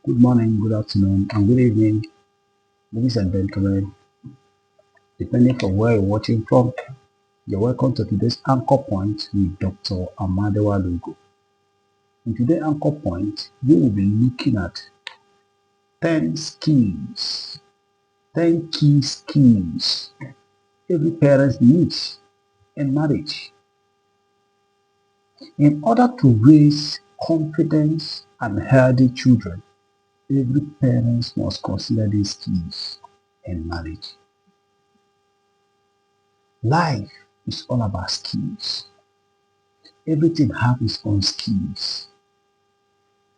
Good morning, good afternoon, and good evening, ladies and gentlemen, depending from where you're watching from. You're welcome to today's Anchor Point with Dr. AMADI-WALI. In today's Anchor Point, we will be looking at 10 skills, 10 key skills every parent needs in marriage. In order to raise confident and healthy children, every parent must consider these skills in marriage. Life is all about skills. Everything has its own skills.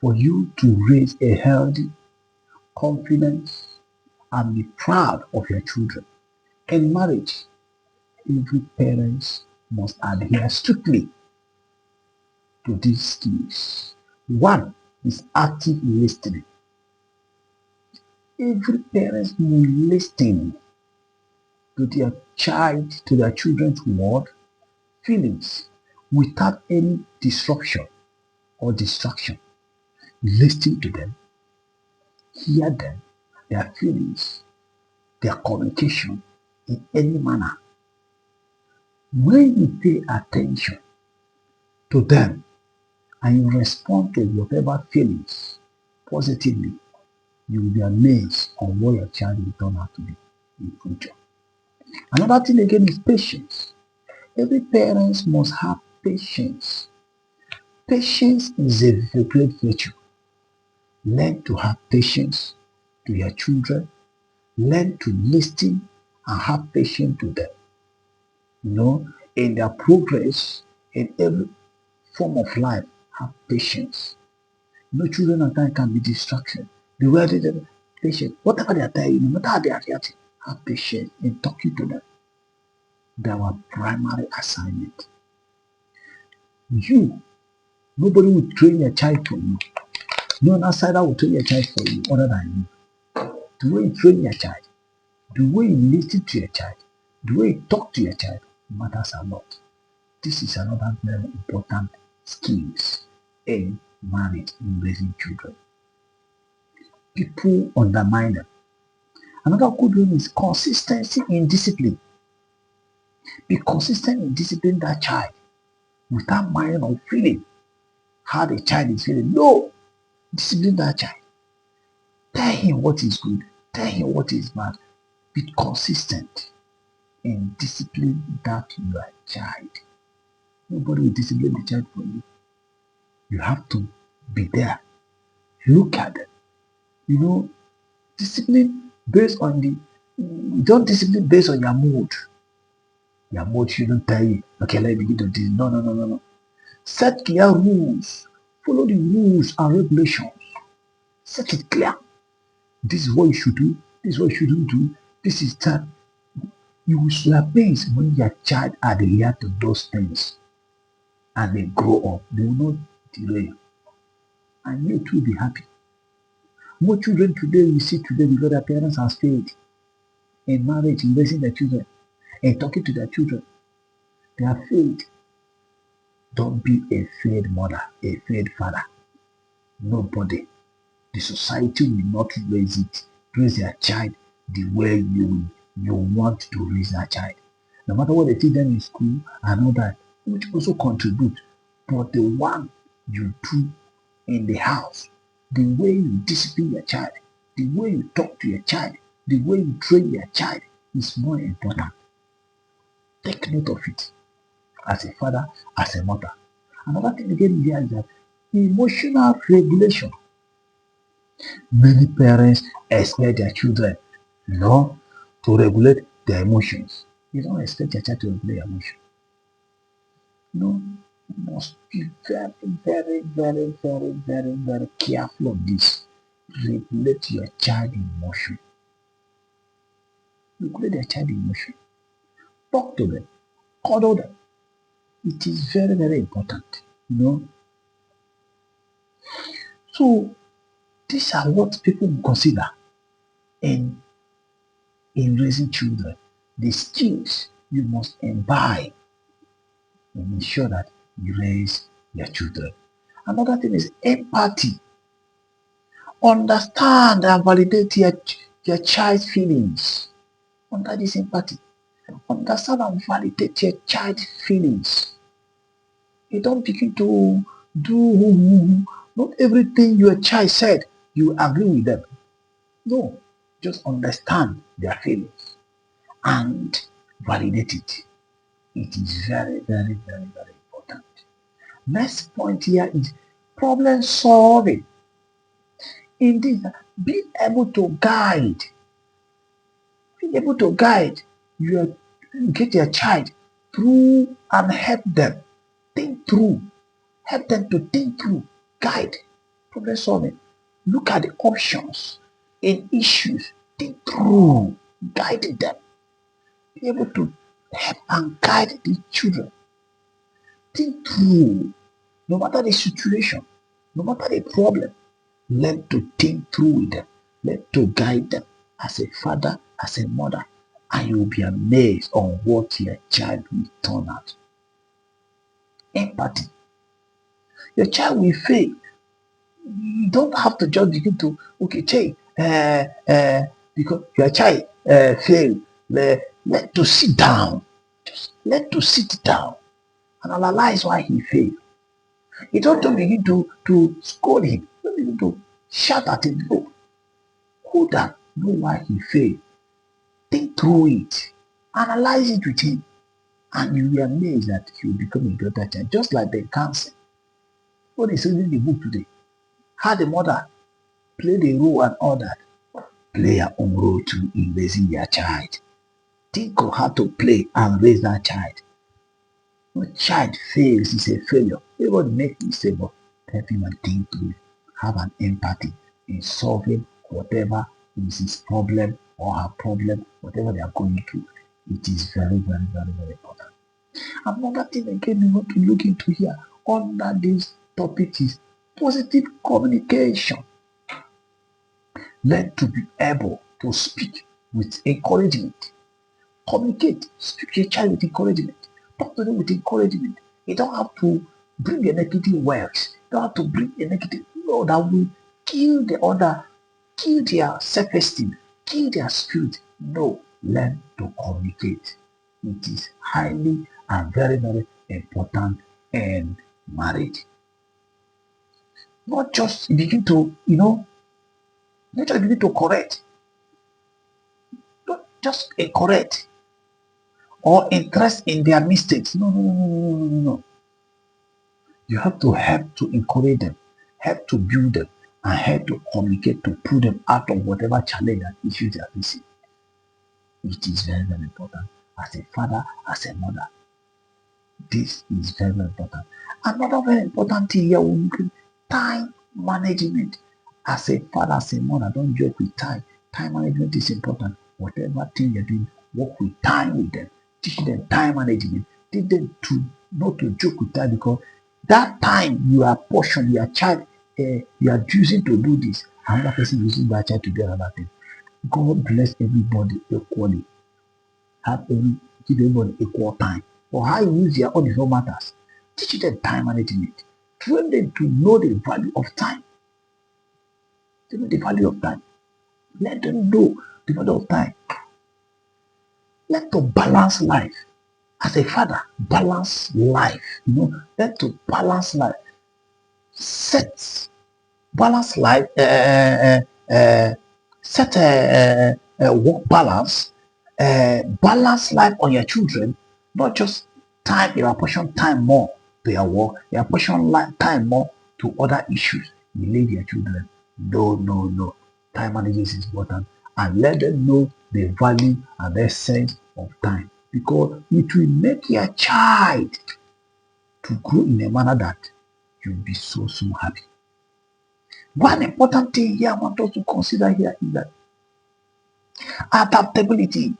For you to raise a healthy, confident, and be proud of your children. In marriage, every parent must adhere strictly to these skills. One is active listening. Every parent must listen to their child, to their children's word, feelings, without any disruption or distraction. Listen to them, hear them, their feelings, their communication in any manner. When you pay attention to them and you respond to whatever feelings positively, you will be amazed on what your child will turn out to be in future. Another thing again is patience. Every parent must have patience. Patience is a great virtue. Learn to have patience to your children. Learn to listen and have patience to them. In their progress in every form of life, have patience. Children at times can be distraction. The way they are patient, whatever they are telling you, no matter how they are reacting, have patience in talking to them. They are our primary assignment. You, nobody will train your child for you. No one outsider will train your child for you other than you. The way you train your child, the way you listen to your child, the way you talk to your child matters a lot. This is another very important skills in marriage, in raising children. People undermine them. Another good one is consistency in discipline. Be consistent in disciplining that child without mind or feeling how the child is feeling. No, discipline that child. Tell him what is good. Tell him what is bad. Be consistent in disciplining that your child. Nobody will discipline the child for you. You have to be there. Look at them. Discipline based on don't discipline based on your mood. Your mood shouldn't tell you, okay, let me begin to do this. No, no, no, no, no. Set clear rules. Follow the rules and regulations. Set it clear. This is what you should do. This is what you shouldn't do. This is that. You will be amazed when your child adhere to those things and they grow up. They will not delay. And you too be happy. More children today we see today because their parents have failed in marriage, in raising their children, in talking to their children. They have failed. Don't be a failed mother, a failed father. Nobody. The society will not raise their child the way you want to raise that child. No matter what they teach them in school and all that, which also contribute. But the one you do in the house, the way you discipline your child, the way you talk to your child, the way you train your child is more important. Take note of it as a father, as a mother. Another thing again here is that emotional regulation. Many parents expect their children, to regulate their emotions. You don't expect your child to regulate your emotions. No, you must be very, very, very, very, very, very careful of this. Regulate your child emotion. Regulate their child emotion. Talk to them. Cuddle them. It is very, very important. So these are what people consider in raising children. The skills you must imbibe and ensure that you raise your children. Another thing is empathy. Understand and validate your child's feelings. Under this empathy, understand and validate your child's feelings. You don't begin to do not everything your child said, you agree with them. No, just understand their feelings and validate it. It is very, very, very, very important. Next point here is problem solving. Indeed, being able to guide, being able to guide your get your child through and help them think through, help them to think through, guide, problem solving. Look at the options in issues, think through, guide them, be able to help and guide the children, think through, no matter the situation, no matter the problem, learn to think through with them, learn to guide them as a father, as a mother, and you will be amazed on what your child will turn out. Empathy. Your child will fail. You don't have to just begin to, okay, child, because your child failed, let to sit down. Just let to sit down and analyze why he failed. You don't begin to scold him. Don't begin to shout at him. No. Who that know why he failed? Think through it. Analyze it with him. And you'll be amazed that he will become a greater child. Just like the cancer. What is reading the book today? How the mother played a role and all that. Play your own role too in raising your child. Think of how to play and raise that child. No child fails is a failure. Everybody makes mistakes, but help him and think through. Have an empathy in solving whatever is his problem or her problem, whatever they are going through. It is very, very, very, very important. Another thing again we want to look into here under this topic is positive communication. Learn to be able to speak with encouragement. Communicate, speak to your child with encouragement. Talk to them with encouragement. You don't have to bring a negative words. You don't have to bring a negative word that will kill the other, kill their self-esteem, kill their spirit. No, learn to communicate. It is highly and very, very important in marriage. Not just begin to, not just begin to correct, not just correct or interest in their mistakes. No, no, no, no, no, no, no, no. You have to help to encourage them, help to build them, and help to communicate to pull them out of whatever challenge and issues they are facing. It is very, very important. As a father, as a mother, this is very, very important. Another very important thing here will be time management. As a father, as a mother, don't joke with time. Time management is important. Whatever thing you're doing, work with time with them. Teach them time management. Teach them to not to joke with time, because that time you are portion, your child, you are choosing to do this. Another person using that child to do another thing. God bless everybody equally. Give everybody equal time. For how you use your own is what matters. Teach them time management. Train them to know the value of time. To know the value of time. Let them know the value of time. Let them balance life. As a father, balance life. Let to balance life. Set balance life. Set a work balance. Balance life on your children. Not just time. You apportion time more to your work. You apportion time more to other issues. You leave your children. No, no, no. Time management is important. And let them know the value and the essence of time. Because it will make your child to grow in a manner that you'll be so, so happy. One important thing here I want us to consider here is that adaptability.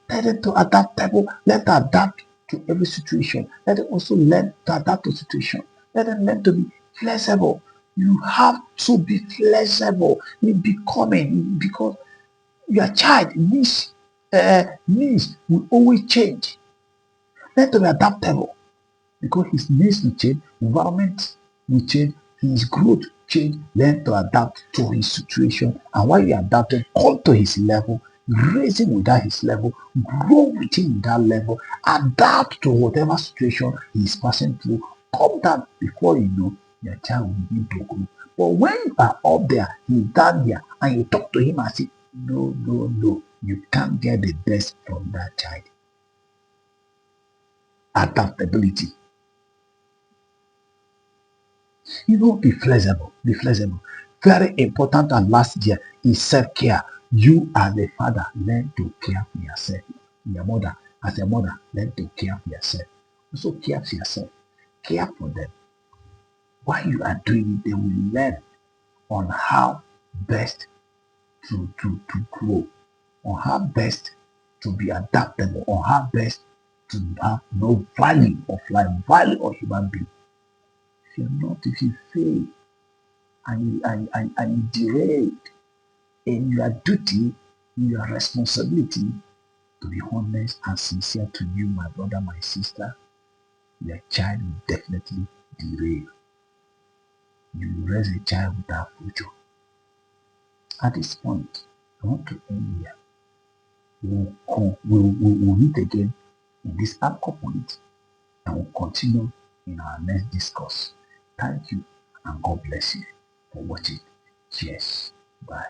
Let them to adaptable. Let them adapt to every situation. Let them also learn to adapt to situation. Let them learn to be flexible. You have to be flexible in becoming, because your child needs will always change. Let them be adaptable, because his needs will change, environment will change, his growth change, learn to adapt to his situation. And while you adapt, come to his level, raise him without his level, grow with him without level, adapt to whatever situation he is passing through. Come down before you know, your child will begin to grow. But when you are up there, he's down here, and you talk to him and say, no, no, no, you can't get the best from that child. Adaptability. Be flexible. Be flexible. Very important. And last year is self-care. You as a father, learn to care for yourself. Your mother, as a mother, learn to care for yourself. Also care for yourself. Care for them. While you are doing it, they will learn on how best to grow, on how best to be adaptable, on how best to have no value of life, value of human being. If you fail and you derail in your duty, in your responsibility to be honest and sincere to you, my brother, my sister, your child will definitely derail. You will raise a child without future. At this point, I want to end here. We'll meet again in this anchor point and we'll continue in our next discourse. Thank you and God bless you for watching. Cheers. Bye.